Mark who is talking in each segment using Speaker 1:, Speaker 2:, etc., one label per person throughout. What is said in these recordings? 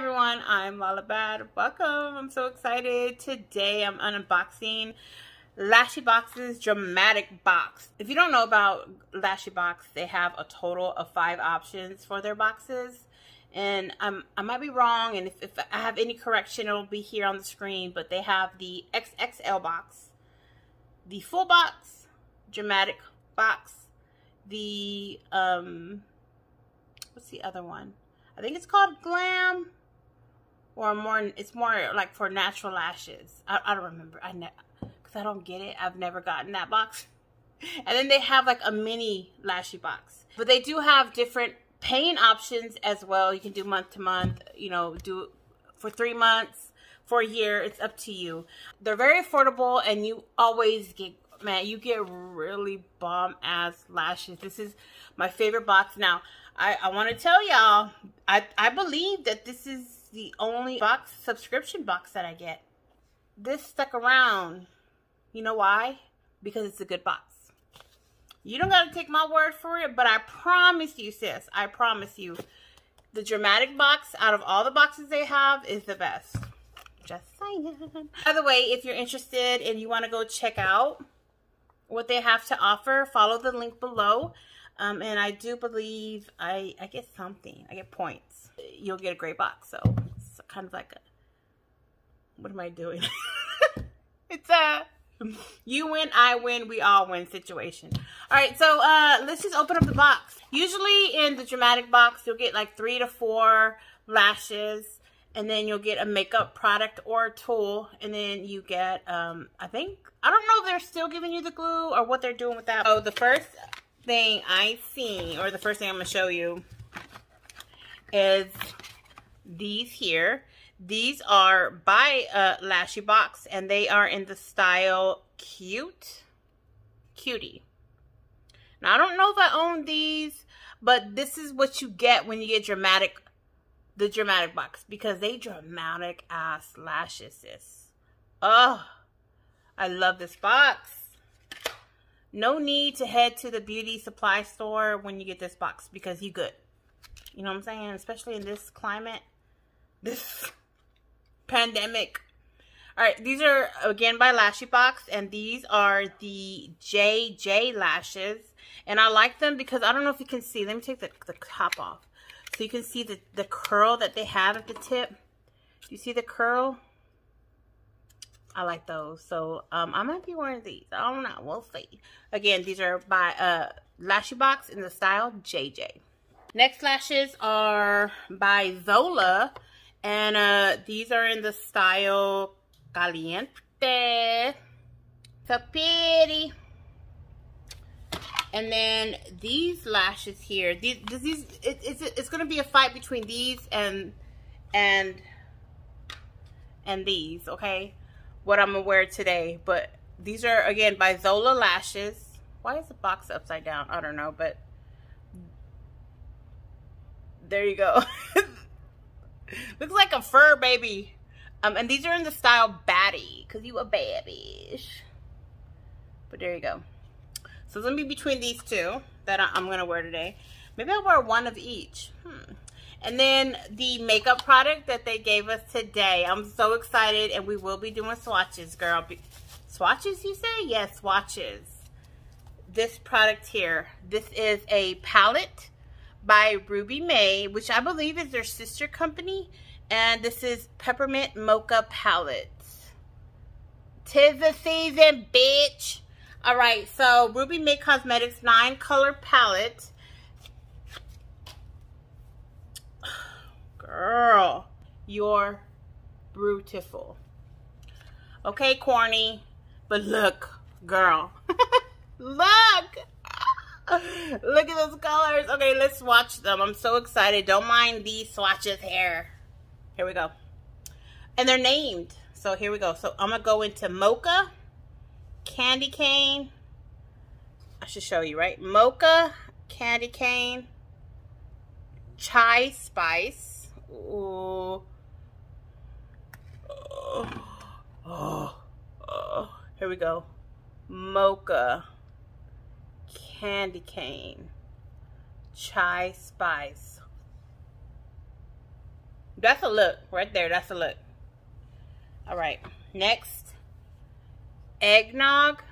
Speaker 1: everyone, I'm Lalabad. Welcome. I'm so excited. Today I'm unboxing Lashy Box's Dramatic Box. If you don't know about Lashy Box, they have a total of 5 options for their boxes. And I might be wrong, and if I have any correction, it'll be here on the screen. But they have the XXL box, the full box, dramatic box, the what's the other one? I think it's called Glam, or more. It's more like for natural lashes. I don't remember. Because I don't get it. I've never gotten that box. And then they have like a mini Lashy box. But they do have different paying options as well. You can do month to month. You know, do for 3 months, for a year. It's up to you. They're very affordable, and you always get, man, you get really bomb ass lashes. This is my favorite box. Now, I want to tell y'all, I believe that this is the only subscription box that I get. This stuck around. You know why? Because it's a good box. You don't got to take my word for it, but I promise you, sis, I promise you, the dramatic box out of all the boxes they have is the best. Just saying. By the way, if you're interested and you want to go check out what they have to offer, follow the link below. And I do believe I get something. I get points. You'll get a great box. So it's kind of like a, what am I doing? It's a you win, I win, we all win situation. All right, so let's just open up the box. Usually in the dramatic box, you'll get like 3 to 4 lashes. And then you'll get a makeup product or a tool. And then you get, I don't know if they're still giving you the glue or what they're doing with that. So the first thing I see, or the first thing I'm going to show you, is these here. These are by Lashy Box, and they are in the style Cutie. Now, I don't know if I own these, but this is what you get when you get the dramatic box, because they dramatic ass lashes, sis. Oh, I love this box. No need to head to the beauty supply store when you get this box, because you good. You know what I'm saying? Especially in this climate, this pandemic. All right, these are again by Lashy Box, and these are the JJ lashes, and I like them because I don't know if you can see. Let me take the top off. So you can see the curl that they have at the tip. Do you see the curl? I like those. So I might be wearing these. I don't know. We'll see. Again, these are by Lashy Box in the style JJ. Next lashes are by Zola. And these are in the style Caliente. So pretty. And then these lashes here, it's gonna be a fight between these and these, okay? What I'm gonna wear today, but these are again by Zola Lashes. Why is the box upside down? I don't know, but there you go. Looks like a fur baby. And these are in the style Batty, cause you a bad bitch. But there you go. So it's going to be between these two that I'm going to wear today. Maybe I'll wear one of each. And then the makeup product that they gave us today. I'm so excited, and we will be doing swatches, girl. Swatches, you say? Yes, swatches. This product here. This is a palette by Ruby May, which I believe is their sister company. And this is Peppermint Mocha Palettes. 'Tis the season, bitch. All right, so Ruby May Cosmetics 9-color palette. Girl, you're beautiful. Okay, corny, but look, girl. Look. Look at those colors. Okay, let's swatch them. I'm so excited. Don't mind these swatches here. Here we go. And they're named. So here we go. So I'm going to go into Mocha, Candy Cane. I should show you, right? Mocha, Candy Cane, Chai Spice. Ooh. Here we go. Mocha, Candy Cane, Chai Spice. That's a look right there. That's a look. All right. Next, eggnog,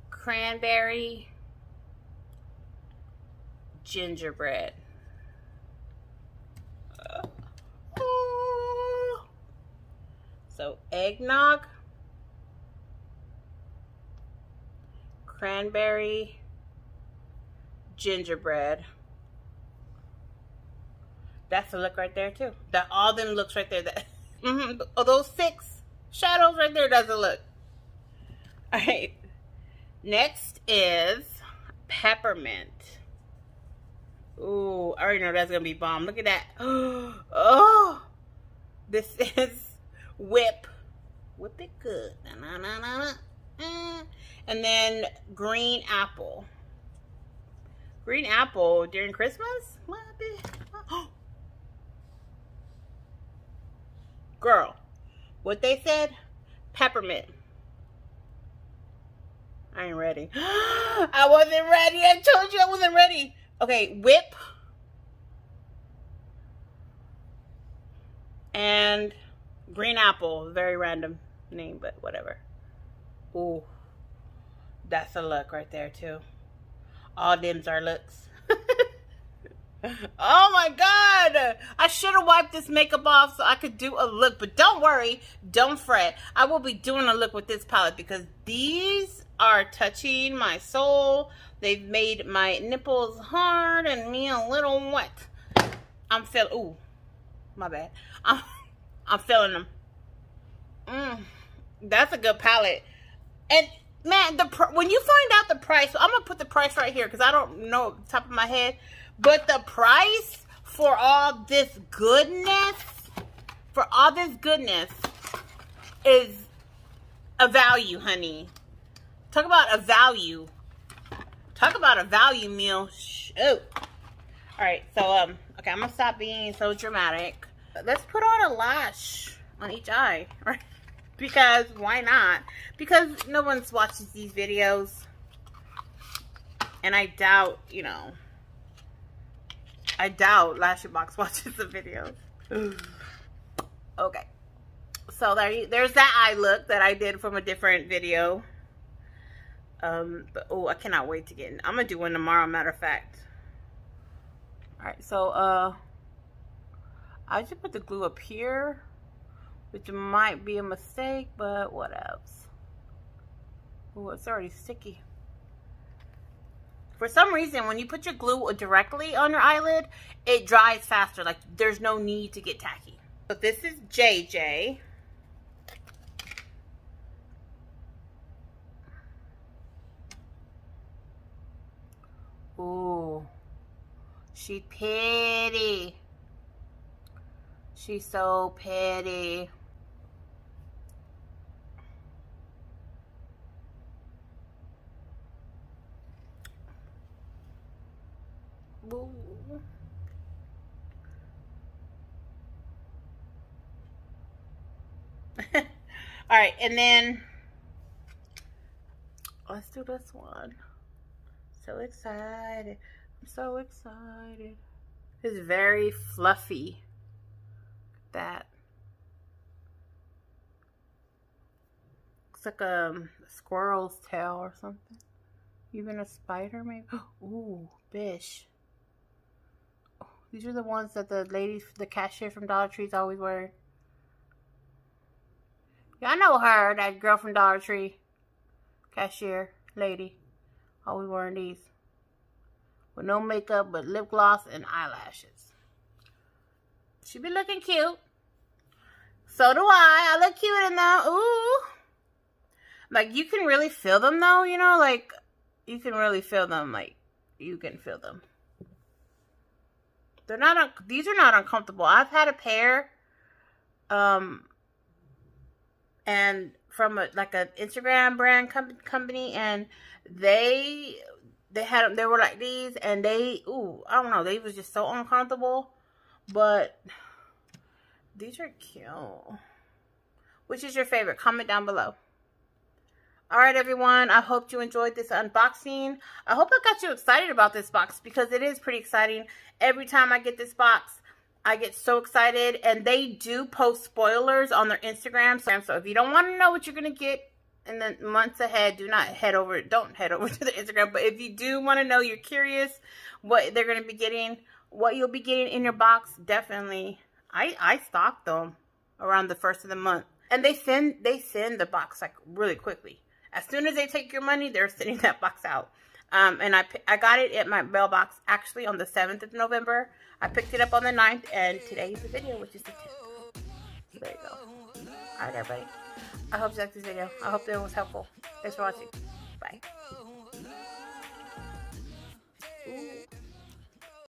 Speaker 1: cranberry, gingerbread. So eggnog, cranberry, gingerbread. That's the look right there too. That all them looks right there. That oh, those 6 shadows right there. That's a look. All right. Next is peppermint. Ooh, I already know that's gonna be bomb. Look at that. Oh, this is whip it good. And then green apple. Green apple during Christmas? Girl, what they said? Peppermint. I ain't ready. I wasn't ready. I told you I wasn't ready. Okay, whip. And green apple. Very random name, but whatever. Ooh. That's a look right there, too. All dims are looks. Oh my God. I should have wiped this makeup off so I could do a look. But don't worry. Don't fret. I will be doing a look with this palette because these are touching my soul. They've made my nipples hard and me a little wet. I'm feeling, ooh, my bad. I'm feeling them. That's a good palette. And man, when you find out the price, so I'm going to put the price right here because I don't know off the top of my head. But the price for all this goodness, is a value, honey. Talk about a value. Talk about a value meal. Shoot. Alright, so, okay, I'm going to stop being so dramatic. Let's put on a lash on each eye, right? Because, why not? Because no one watches these videos. And I doubt, you know, I doubt Lashy Box watches the videos. Okay. So there's that eye look that I did from a different video. But oh, I cannot wait to get in. I'm gonna do one tomorrow, matter of fact. Alright, so I just put the glue up here, which might be a mistake, but what else? Oh, it's already sticky. For some reason, when you put your glue directly on your eyelid, it dries faster. Like, there's no need to get tacky. So this is JJ. Ooh. She pretty. She's so pretty. All right, and then let's do this one. So excited. I'm so excited. It's very fluffy. That looks like a squirrel's tail or something. Even a spider, maybe. Ooh, bish. These are the ones that the lady, the cashier from Dollar Tree is always wearing. Yeah, I know her, that girl from Dollar Tree. Cashier lady. Always wearing these. With no makeup, but lip gloss and eyelashes. She be looking cute. So do I. I look cute in them. Ooh. Like, you can really feel them, though, you know? Like, you can really feel them. Like, you can feel them. They're not, these are not uncomfortable. I've had a pair, and from like an Instagram brand company, and they had them, they were like these, and ooh, I don't know, they was just so uncomfortable, but these are cute. Which is your favorite? Comment down below. All right, everyone. I hope you enjoyed this unboxing. I hope I got you excited about this box because it is pretty exciting. Every time I get this box, I get so excited. And they do post spoilers on their Instagram. So if you don't want to know what you're going to get in the months ahead, don't head over to the Instagram. But if you do want to know, you're curious what they're going to be getting, what you'll be getting in your box, definitely. I stock them around the first of the month. And they send the box like really quickly. As soon as they take your money, they're sending that box out. And I got it at my mailbox actually on the 7th of November. I picked it up on the 9th, and today's the video, which is the 10th. So there you go. All right, everybody. I hope you liked this video. I hope it was helpful. Thanks for watching. Bye.